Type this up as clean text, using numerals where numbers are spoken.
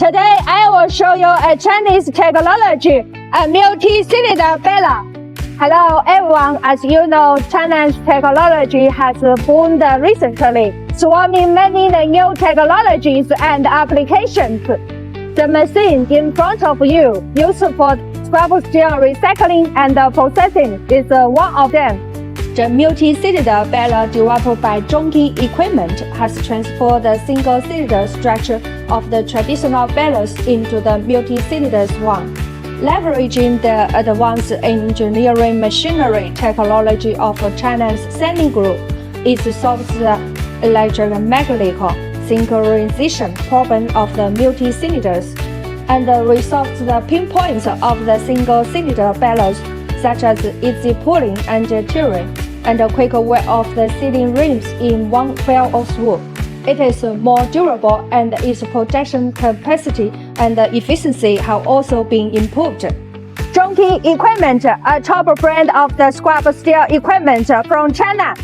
Today I will show you a Chinese technology, a multi-cylinder baler. Hello everyone, as you know, China's technology has boomed recently, swarming many new technologies and applications. The machine in front of you, used for scrap steel recycling and processing, is one of them. The multi-cylinder baler developed by ZONKIN equipment has transformed the single-cylinder structure of the traditional balers into the multi-cylinder one. Leveraging the advanced engineering machinery technology of China's Sany Group, it solves the electromagnetic synchronization problem of the multi-cylinders and resolves the pain points of the single-cylinder balers, such as easy pulling and tearing, and a quick wear of the sealing rims in one fell swoop. It is more durable, and its production capacity and efficiency have also been improved. ZONKIN Equipment, a top brand of the scrap steel equipment from China,